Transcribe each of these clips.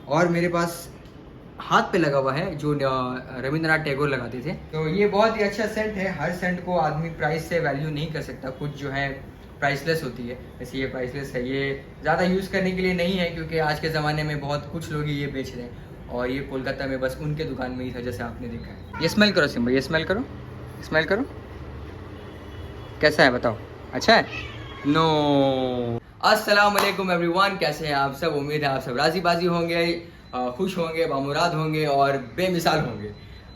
और मेरे पास हाथ पे लगा हुआ है जो रविंद्रनाथ टैगोर लगाते थे। तो ये बहुत ही अच्छा सेंट है। हर सेंट को आदमी प्राइस से वैल्यू नहीं कर सकता, कुछ जो है प्राइसलेस होती है, वैसे ये प्राइसलेस है। ये ज़्यादा यूज़ करने के लिए नहीं है क्योंकि आज के ज़माने में बहुत कुछ लोग ये बेच रहे हैं और ये कोलकाता में बस उनके दुकान में ही था, जैसे आपने देखा है। ये स्मेल करो सिम्बा, ये स्मेल करो, स्मेल करो, कैसा है बताओ, अच्छा है? नो। अस्सलाम वालेकुम एवरीवन, कैसे हैं आप सब? उम्मीद है आप सब राजी बाजी होंगे, खुश होंगे, बामुराद होंगे और बेमिसाल होंगे।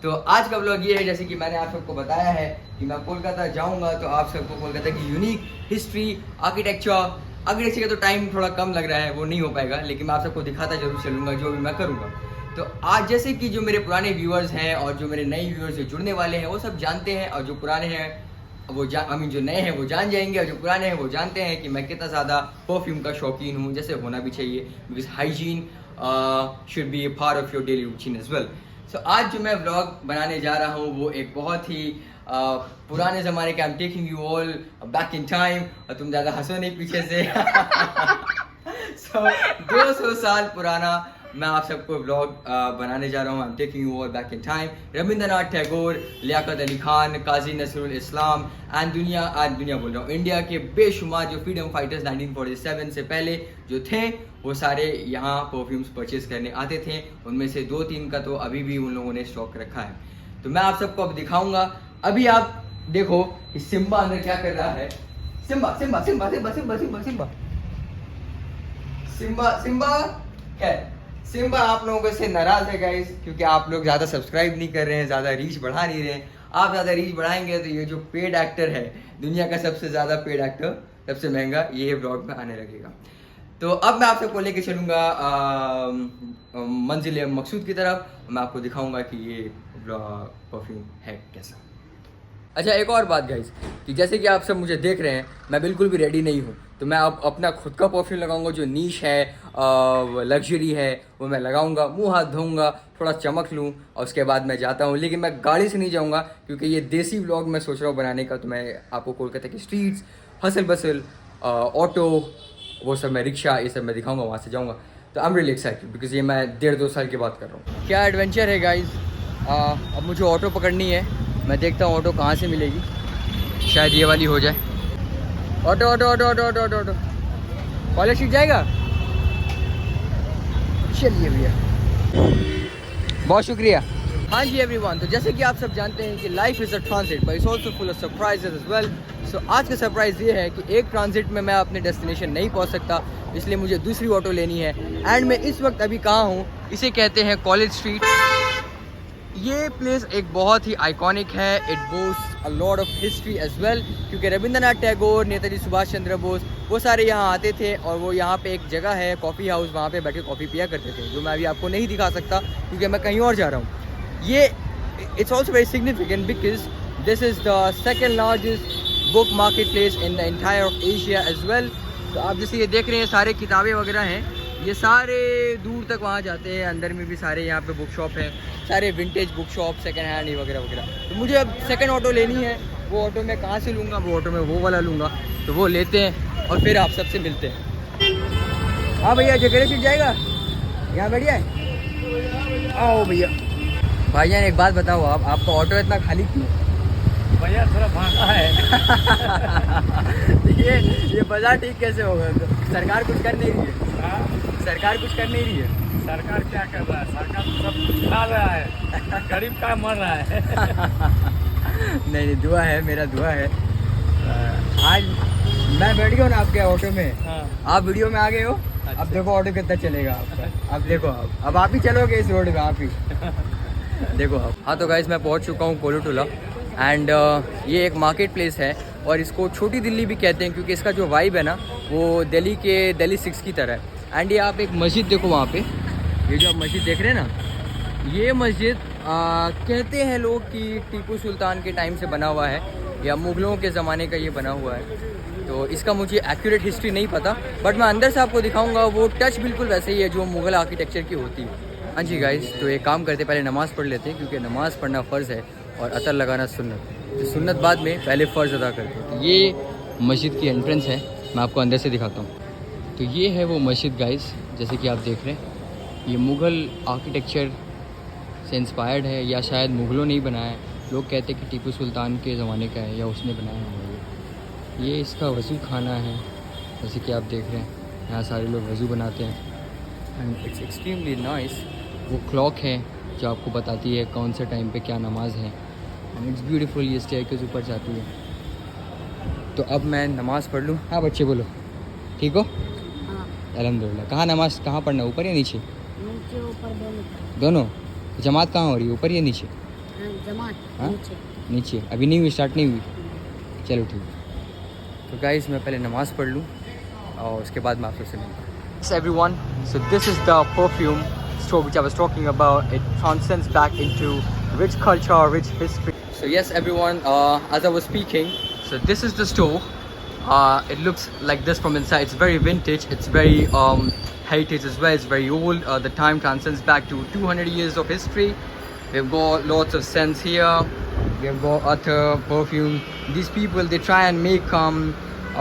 तो आज का व्लॉग ये है, जैसे कि मैंने आप सबको बताया है कि मैं कोलकाता जाऊंगा तो आप सबको कोलकाता की यूनिक हिस्ट्री, आर्किटेक्चर का तो टाइम थोड़ा कम लग रहा है, वो नहीं हो पाएगा, लेकिन मैं आप सबको दिखाता जरूर चलूँगा जो भी मैं करूँगा। तो आज जैसे कि जो मेरे पुराने व्यूअर्स हैं और जो मेरे नए व्यूअर्स जो जुड़ने वाले हैं वो सब जानते हैं, और जो पुराने हैं वो जो नए हैं वो जान जाएंगे, और जो पुराने हैं वो जानते हैं कि मैं कितना ज़्यादा परफ्यूम का शौकीन हूँ, जैसे होना भी चाहिए, because hygiene should be a part of your daily routine as well. So आज जो मैं व्लॉग बनाने जा रहा हूँ वो एक बहुत ही पुराने ज़माने का, आई am taking you all back in time, और तुम ज़्यादा हंसो नहीं पीछे से। सो 200 साल पुराना मैं आप सबको व्लॉग बनाने जा रहा हूँ। I am taking you all back in time. Rabindranath Tagore, Liaquat Ali Khan, Kazi Nazrul Islam and दुनिया बोल रहा हूँ, इंडिया के बेशुमार जो फ्रीडम फाइटर्स 1947 से पहले जो थे वो सारे यहाँ परफ्यूम्स परचेज करने आते थे। उनमें से 2-3 का तो अभी भी उन लोगों ने स्टॉक रखा है। तो मैं आप सबको अब दिखाऊंगा। अभी आप देखो कि सिम्बा अंदर क्या कर रहा है। Simba Simba Simba Simba Simba Simba Simba Simba Simba क्या है? सिम्बा आप लोगों से नाराज है गाइस, क्योंकि आप लोग ज़्यादा सब्सक्राइब नहीं कर रहे हैं, ज़्यादा रीच बढ़ा नहीं रहे हैं। आप ज़्यादा रीच बढ़ाएंगे तो ये जो पेड एक्टर है, दुनिया का सबसे ज़्यादा पेड एक्टर, सबसे महंगा, ये व्लॉग में आने लगेगा। तो अब मैं आप सबको लेके चलूँगा मंजिल मकसूद की तरफ। मैं आपको दिखाऊंगा कि ये परफ्यूम है कैसा। अच्छा, एक और बात गाइस, कि जैसे कि आप सब मुझे देख रहे हैं, मैं बिल्कुल भी रेडी नहीं हूँ, तो मैं अब अपना खुद का परफ्यूम लगाऊंगा जो नीश है, लग्जरी है, वो मैं लगाऊंगा, मुंह हाथ धोऊंगा, थोड़ा चमक लूँ, और उसके बाद मैं जाता हूँ। लेकिन मैं गाड़ी से नहीं जाऊँगा क्योंकि ये देसी व्लॉग मैं सोच रहा हूँ बनाने का। तो मैं आपको कोलकाता की स्ट्रीट्स, हसल बसल, ऑटो, वो सब, मैं रिक्शा, ये सब मैं दिखाऊँगा, वहाँ से जाऊँगा। तो I am really excited because ये मैं 1.5-2 साल की बात कर रहा हूँ। क्या एडवेंचर है गाइज। अब मुझे ऑटो पकड़नी है, मैं देखता हूँ ऑटो कहाँ से मिलेगी, शायद ये वाली हो जाए। Auto auto auto auto auto auto auto college सीख जाएगा। चलिए भैया, बहुत शुक्रिया। हाँ जी एवरीवन, तो जैसे कि आप सब जानते हैं कि life is a transit but it's also full of surprises as well. So आज का सरप्राइज़ ये है कि एक ट्रांजिट में मैं अपने डेस्टिनेशन नहीं पहुंच सकता, इसलिए मुझे दूसरी ऑटो लेनी है। एंड मैं इस वक्त अभी कहाँ हूँ, इसे कहते हैं कॉलेज स्ट्रीट। ये प्लेस एक बहुत ही आइकॉनिक है, it boast a lot of history as well, क्योंकि रविंद्रनाथ टैगोर, नेताजी सुभाष चंद्र बोस, वो सारे यहाँ आते थे। और वो यहाँ पे एक जगह है कॉफ़ी हाउस, वहाँ पे बैठ के कॉफ़ी पिया करते थे, जो मैं अभी आपको नहीं दिखा सकता क्योंकि मैं कहीं और जा रहा हूँ। ये it's also very significant because this is the second largest book market place in the entire of Asia as well. तो आप जैसे ये देख रहे हैं, सारे किताबें वगैरह हैं, ये सारे दूर तक वहाँ जाते हैं। अंदर में भी सारे यहाँ पे बुक शॉप हैं, सारे vintage book shop, second hand वगैरह वगैरह। तो मुझे अब सेकंड ऑटो लेनी है। वो ऑटो मैं कहाँ से लूँगा? वो ऑटो में वो वाला लूँगा। तो वो लेते हैं और फिर आप सबसे मिलते हैं। हाँ भैया, जगह सीट जाएगा, यहाँ बढ़िया है, आओ भैया। भाईजान एक बात बताओ, आप आपका ऑटो इतना खाली क्यों? भैया थोड़ा महंगा है। ये बाजार ठीक कैसे होगा? सरकार कुछ कर नहीं रही है, सरकार कुछ कर नहीं रही है। सरकार क्या कर रहा है? सरकार सब कुछ खा रहा है, गरीब का मर रहा है। नहीं, दुआ है, मेरा दुआ है। आज मैं बैठ गया हूँ ना आपके ऑटो में। हाँ। आप वीडियो में आ गए हो। अच्छा। अब देखो ऑटो कितना चलेगा आपका। अब देखो, अब आप ही चलोगे इस रोड में, आप ही देखो आप। हाँ तो गाइस, मैं पहुँच चुका हूँ कोलोटुला एंड ये एक मार्केट प्लेस है और इसको छोटी दिल्ली भी कहते हैं क्योंकि इसका जो वाइब है ना वो दिल्ली 6 की तरह है। एंड ये आप एक मस्जिद देखो वहाँ पे, ये जो आप मस्जिद देख रहे हैं ना, ये मस्जिद कहते हैं लोग कि टीपू सुल्तान के टाइम से बना हुआ है या मुग़लों के ज़माने का ये बना हुआ है। तो इसका मुझे एक्यूरेट हिस्ट्री नहीं पता, बट मैं अंदर से आपको दिखाऊंगा। वो टच बिल्कुल वैसे ही है जो मुग़ल आर्किटेक्चर की होती है। हाँ जी गाइस, तो एक काम करते, पहले नमाज़ पढ़ लेते हैं क्योंकि नमाज़ पढ़ना फ़र्ज़ है और अतर लगाना सुन्नत। तो सुन्नत बाद में, पहले फ़र्ज़ अदा करते हैं। तो ये मस्जिद की एंट्रेंस है, मैं आपको अंदर से दिखाता हूँ। तो ये है वो मस्जिद गाइस, जैसे कि आप देख रहे हैं, ये मुग़ल आर्किटेक्चर से इंस्पायर्ड है या शायद मुग़लों ने ही बनाया है। लोग कहते हैं कि टीपू सुल्तान के ज़माने का है या उसने बनाया है। ये इसका वज़ू खाना है, जैसे कि आप देख रहे हैं यहाँ सारे लोग वज़ू बनाते हैं एंड इट्स एक्सट्रीमली नाइस। वो क्लॉक है जो आपको बताती है कौन से टाइम पे क्या नमाज़ है एंड इट्स ब्यूटीफुल। ये स्टेयरकेस ऊपर जाती है। तो अब मैं नमाज़ पढ़ लूँ। हाँ बच्चे बोलो, ठीक हो? हाँ, अल्हम्दुलिल्लाह। कहाँ नमाज़ कहाँ पढ़ना, ऊपर या नीचे? नीचे ऊपर दोनों। दोनों? जमात कहाँ हो रही है, ऊपर या नीचे? जमात हाँ? नीचे। नीचे अभी नहीं हुई, स्टार्ट नहीं हुई? चलो ठीक है। तो गाइस मैं पहले नमाज़ पढ़ लूँ और उसके बाद मैं आप सबसे मिलता हूँ। Everyone, so this is the perfume store which I was talking about. It transcends back into rich culture, rich history. So yes everyone, as I was speaking, so this is the store. It looks like this from inside. It's very vintage, it's very heritage as well, it's very old. The time transcends back to 200 years of history. We've got lots of scents here. We've got other perfume. These people, they try and make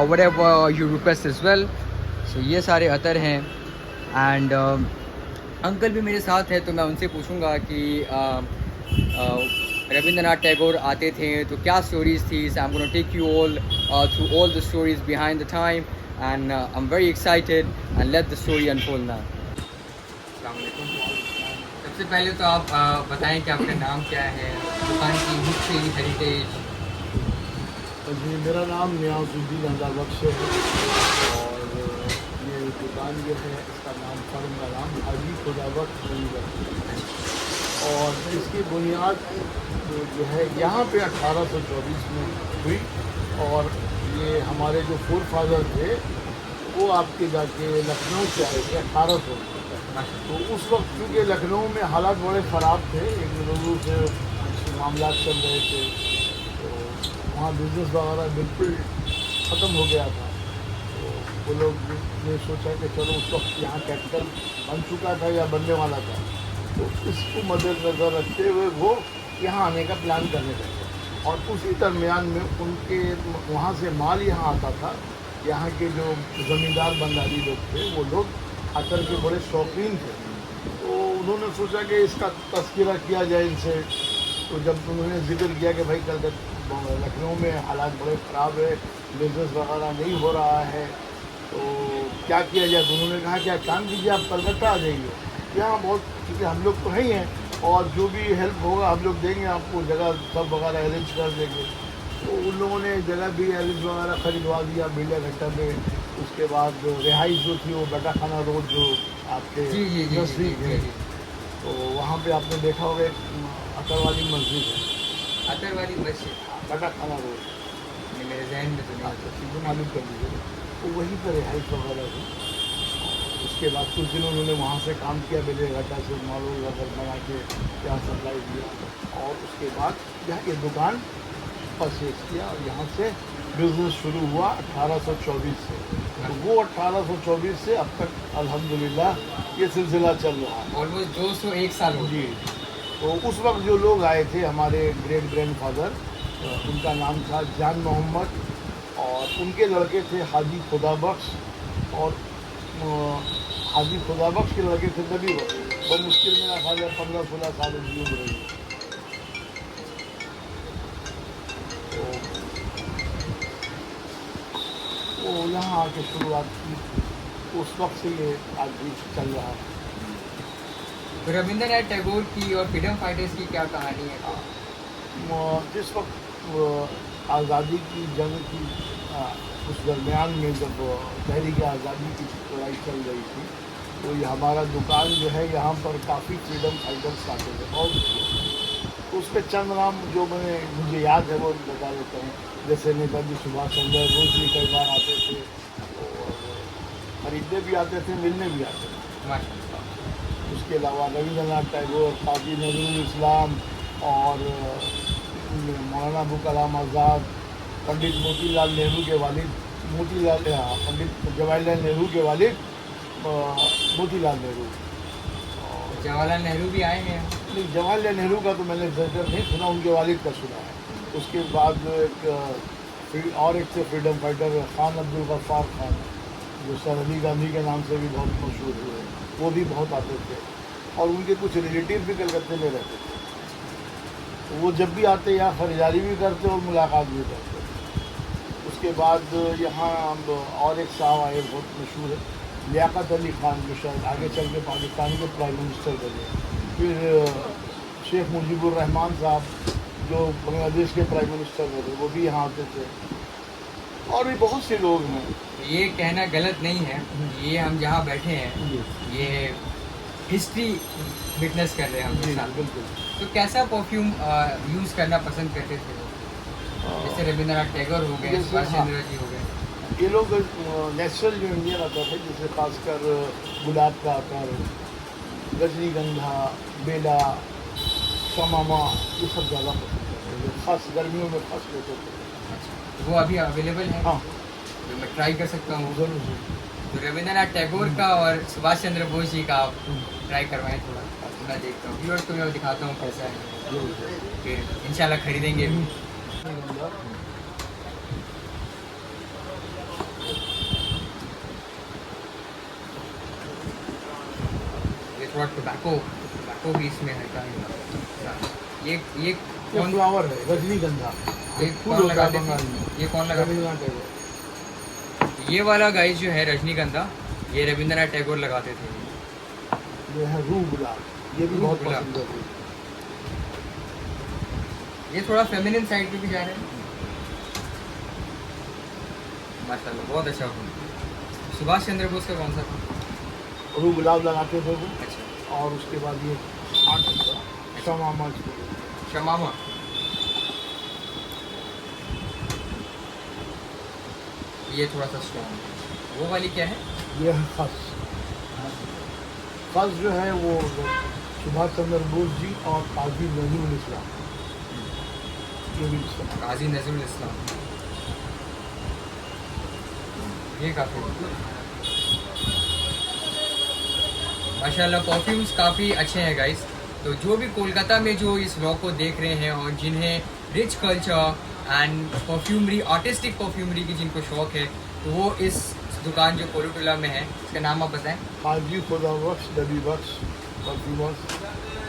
whatever you request as well. So ये सारे अतर हैं and uncle भी मेरे साथ है, तो मैं उनसे पूछूंगा कि रविंद्रनाथ टैगोर आते थे तो क्या स्टोरीज थी। So I am gonna take you all through all the stories behind the time and I am very excited and let the story unfold now. अस्सलाम वालेकुम। सबसे पहले तो आप बताएं कि आपका नाम क्या है, दुकान की हिस्ट्री, हेरिटेज। जी, मेरा नाम नियाज़ुद्दीन अल्लाह बख्श है और ये दुकान जो है इसका नाम फर्म का नाम हाजी खुदाबख्श है और इसकी बुनियाद जो है यहाँ पे 1824 में हुई और ये हमारे जो फोर फादर थे वो आपके जाके लखनऊ से आए थे 1800 में। तो उस वक्त क्योंकि लखनऊ में हालात बड़े ख़राब थे, एक लोगों से मामला चल रहे थे, तो वहाँ बिज़नेस वगैरह बिल्कुल ख़त्म हो गया था। तो वो लोग ने सोचा कि चलो, उस वक्त यहाँ कैपिटल बन चुका था या बनने वाला था, तो इसको मद्देनज़र रखते हुए वो यहाँ आने का प्लान करने लगे और उसी दरमियान में उनके वहाँ से माल यहाँ आता था। यहाँ के जो ज़मींदार बंदारी लोग थे वो लोग अतर के बड़े शौकीन थे, तो उन्होंने सोचा कि इसका तज़किरा किया जाए इनसे। तो जब उन्होंने जिक्र किया कि भाई लखनऊ में हालात बड़े ख़राब है, बिजनेस वगैरह नहीं हो रहा है, तो क्या किया जाए, तो उन्होंने कहा क्या काम कीजिए, आप कलकत्ता आ जाइए, यहाँ बहुत, क्योंकि हम लोग तो है ही हैं और जो भी हेल्प होगा हम लोग देंगे आपको, जगह सब वगैरह अरेंज कर देंगे। तो उन लोगों ने जगह भी अरेंज वगैरह खरीदवा दिया बिरला घट्टा में। उसके बाद जो रिहाइश जो थी वो बटा खाना रोड जो आपके नज़दीक है, तो वहाँ पे आपने देखा होगा एक अतर वाली मस्जिद है, अतर वाली मस्जिद, बटा खाना रोड, मेरे जहन में तो नहीं। तो सीधे मालूम कर लीजिए, तो वहीं पर रिहाइश वगैरह थी। उसके बाद कुछ दिन उन्होंने वहाँ से काम किया, बेले घाटा से माल वगैरह बना के यहाँ सप्लाई दिया और उसके बाद यहाँ ये दुकान परचेज किया और यहाँ से बिज़नेस शुरू हुआ 1824 से। तो वो 1824 से अब तक अल्हम्दुलिल्लाह ये सिलसिला चल रहा है। ऑलमोस्ट 201 साल हो जी, तो उस वक्त जो लोग आए थे हमारे ग्रेट ग्रैंडफादर, उनका नाम था जान मोहम्मद और उनके लड़के थे हाजी खुदाबख्श और हाजी खुदाबख्श के लड़के थे नबी बख्श। बहुत मुश्किल में 15-16 साल की उम्र रही। तो यहाँ आके शुरुआत की, उस वक्त से ये आज भी चल रहा है। तो रविंद्रनाथ टैगोर की और फ्रीडम फाइटर्स की क्या कहानी है? जिस वक्त आज़ादी की जंग की उस दरमियान में जब तहरीक आज़ादी की लड़ाई चल रही थी, तो ये हमारा दुकान जो है यहाँ पर काफ़ी फ्रीडम फाइटर्स आते थे और उस पर चंद नाम जो मुझे याद है वो बता देते हैं। जैसे नेताजी सुभाष चंद्र बोस जी कई बार आते थे और खरीदने भी आते थे, मिलने भी आते थे। माशाल्लाह। उसके अलावा रविंद्रनाथ टैगोर, काजी नजरुल इस्लाम और मौलाना अबुल कलाम आज़ाद, पंडित मोतीलाल नेहरू के वालिद पंडित जवाहरलाल नेहरू के वालिद मोतीलाल नेहरू। जवाहरलाल नेहरू भी आए हैं? नहीं, जवाहरलाल नेहरू का तो मैंने ज़्यादा नहीं सुना, उनके वालिद का सुना है। उसके बाद एक और एक थे फ्रीडम फाइटर खान अब्दुल गफ्फार खान, जो सर अली गांधी के नाम से भी बहुत मशहूर हुए, वो भी बहुत आते थे। और उनके कुछ रिलेटिव भी कलकत्ते में रहते थे, तो वो जब भी आते यहाँ खरीदारी भी करते और मुलाकात भी करते। उसके बाद यहाँ और एक साहब आए बहुत मशहूर है, लियाकत अली खान, जो शायद आगे चल के पाकिस्तान के प्राइम मिनिस्टर बने। फिर शेख मुजीबुर रहमान साहब जो बांग्लादेश के प्राइम मिनिस्टर बने, वो भी यहाँ आते थे। और भी बहुत से लोग हैं। ये कहना गलत नहीं है, ये हम जहाँ बैठे हैं ये हिस्ट्री विटनेस कर रहे हैं हम लोग साथ। बिल्कुल। तो कैसा परफ्यूम यूज़ करना पसंद करते थे लोग? जैसे रविंद्रनाथ टैगोर हो गए, जैसे, सुभाष हाँ। चंद्र जी हो गए। ये लोग नेचुरल जो इंडियन आता है, जैसे खासकर गुलाब का अतर, रजनीगंधा, बेला, शमामा, ये सब ज़्यादा पसंद करते हैं, खास गर्मियों में खास लेते थे। तो वो अभी अवेलेबल है, हाँ, तो मैं ट्राई कर सकता हूँ। जरूर। तो रविंद्रनाथ टैगोर का और सुभाष चंद्र बोस जी का आप ट्राई करवाएं थोड़ा, तो मैं देखता हूँ व्यूअर्स को, मैं दिखाता हूँ कैसा है, फिर इंशाल्लाह खरीदेंगे भी। ये थोड़ा टोबैको भी इसमें है क्या? ये ये कौन फ्लावर है, रजनीगंधा। ये फूल कौन होता लगाते है बंगाल थे? में। ये कौन लगाते रविंद्रनाथ टैगोर। थे? ये वाला गाइस जो है रजनीगंधा, ये रविंद्रनाथ टैगोर लगाते थे। ये है रूह गुलाब, ये भी रूह बहुत गुलाब। पसंद है। ये थोड़ा फेमिनिन साइड पे भी जा रहे हैं। माशाल्लाह बहुत अच्छा हुआ। सुभाष चंद्र बोस का कौन सा था? रूह गुलाब लगाते थे वो। अच्छा, और उसके बाद ये शमामा, शमामा। ये थोड़ा सा स्ट्रॉन्ग। वो वाली क्या है? ये है खस। खस जो है वो सुभाष चंद्र बोस जी और काजी नजरुल इस्लाम, ये भी इस्लाम। काजी नजरुल इस्लाम। ये काफ़ी माशाल्लाह परफ्यूम्स काफ़ी अच्छे हैं गाइस। तो जो भी कोलकाता में जो इस व्लॉग को देख रहे हैं और जिन्हें rich culture and perfumery, artistic perfumery की जिनको शौक है, तो वो इस दुकान जो कोलुटुला में है, इसका नाम आप बताएं। हाजी खुदा बख्श डबी बख्श परफ्यूमर्स,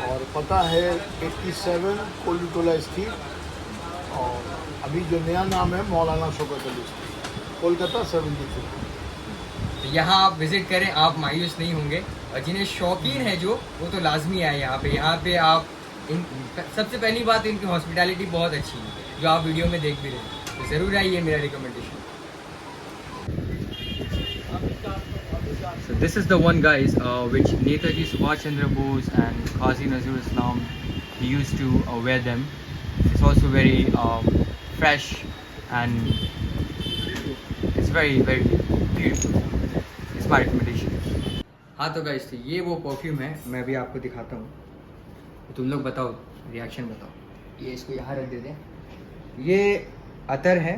और पता है 87 कोलुटुला स्ट्रीट, और अभी जो नया नाम है मौलाना शौकत अली स्ट्रीट, कोलकाता 73। तो यहाँ आप विज़िट करें, आप मायूस नहीं होंगे। और जिन्हें शौकीन है जो, वो तो लाजमी आए यहाँ पे आप सबसे पहली बात, इनकी हॉस्पिटैलिटी बहुत अच्छी है, जो आप वीडियो में देख भी रहे हैं, तो ज़रूर आइए, मेरा recommendation. So this is the one guys which Netaji Subhash Chandra Bose and Qazi Nazrul Islam, he used to wear them. It's also very fresh and it's very beautiful. It's my recommendation. हाँ तो guys, तो ये वो perfume है, मैं अभी आपको दिखाता हूँ, तो तुम लोग बताओ, रिएक्शन बताओ। ये इसको यहाँ रख देते हैं। ये अतर है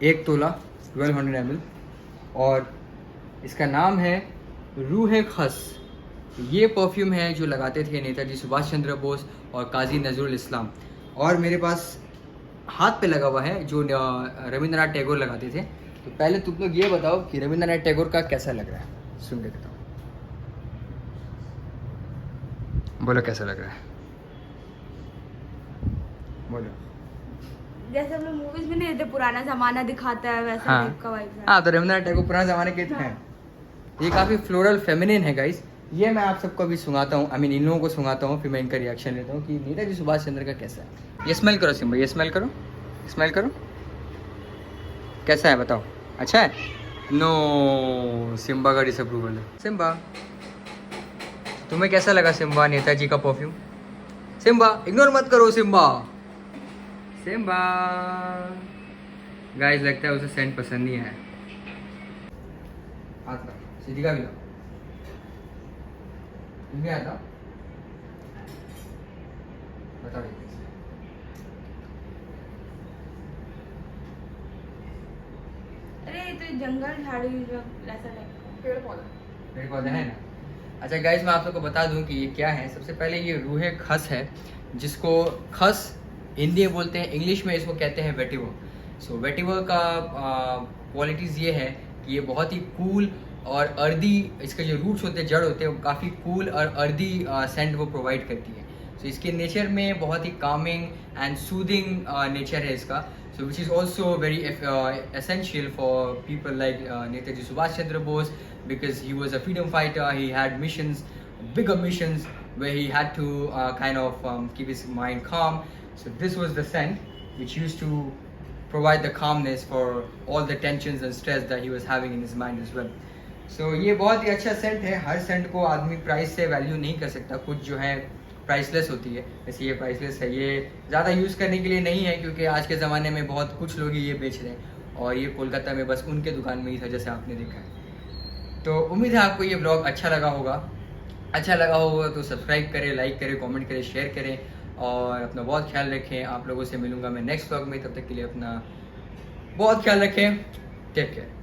1 तोला 1200 ml, और इसका नाम है रूह खस। ये परफ्यूम है जो लगाते थे नेताजी सुभाष चंद्र बोस और काजी नजरुल इस्लाम, और मेरे पास हाथ पे लगा हुआ है जो रविंद्रनाथ टैगोर लगाते थे। तो पहले तुम लोग ये बताओ कि रविंद्रनाथ टैगोर का कैसा लग रहा है, सुन के बताओ, बोलो कैसा लग रहा है, बोलो। जैसे हम लोग मूवीज में नहीं रहते, पुराना जमाना दिखाता है वैसा हाँ टाइप का वाइब है। हाँ, तो रविंद्रनाथ टैगोर पुराने ज़माने के तो हैं। ये काफ़ी फ्लोरल फेमिनिन है गाइस। ये मैं आप सबको अभी सुनाता हूँ, इन लोगों को सुनाता हूँ, फिर मैं इनका रिएक्शन लेता हूँ कि नेताजी सुभाष चंद्र का कैसा है। ये स्मेल करो सिम्बा, ये स्मेल करो, स्मेल करो, कैसा है बताओ, अच्छा है? नो, सिम्बा का डिसअप्रूवल है। सिम्बा, तुम्हें कैसा लगा सिम्बा नेताजी का परफ्यूम? सिम्बा इग्नोर मत करो, सिम्बा सिम्बा। गाइस लगता है उसे सेंट पसंद नहीं है। हाथ ला, सीधी का भी ला, भी आता बताओ। अरे ये तो जंगल झाड़ी जो ऐसा पेड़ पौधा है ना। अच्छा गाइस, मैं आप लोग को बता दूं कि ये क्या है। सबसे पहले ये रूह खस है, जिसको खस हिंदी में बोलते हैं, इंग्लिश में इसको कहते हैं वेटिवर। सो वेटिवर का क्वालिटीज़ ये है कि ये बहुत ही कूल और अर्दी, इसके जो रूट्स होते हैं, जड़ होते हैं, वो काफ़ी कूल और अर्दी सेंट वो प्रोवाइड करती है। सो इसके नेचर में बहुत ही कामिंग एंड सूदिंग नेचर है इसका, so which is also very essential for people like Netaji Subhash Chandra Bose, because he was a freedom fighter. He had missions, bigger missions, where he had to kind of keep his mind calm. So this was the scent which used to provide the calmness for all the tensions and stress that he was having in his mind as well. So ये बहुत ही अच्छा Saint है। हर Saint को आदमी price से value नहीं कर सकता, कुछ जो है प्राइसलेस होती है, जैसे ये प्राइसलेस है। ये ज़्यादा यूज़ करने के लिए नहीं है, क्योंकि आज के ज़माने में बहुत कुछ लोग ये बेच रहे हैं, और ये कोलकाता में बस उनके दुकान में ही था, जैसे आपने देखा है। तो उम्मीद है आपको ये ब्लॉग अच्छा लगा होगा। अच्छा लगा होगा तो सब्सक्राइब करें, लाइक करें, कमेंट करें, शेयर करें, और अपना बहुत ख्याल रखें। आप लोगों से मिलूंगा मैं नेक्स्ट ब्लॉग में, तब तक के लिए अपना बहुत ख्याल रखें। Take care.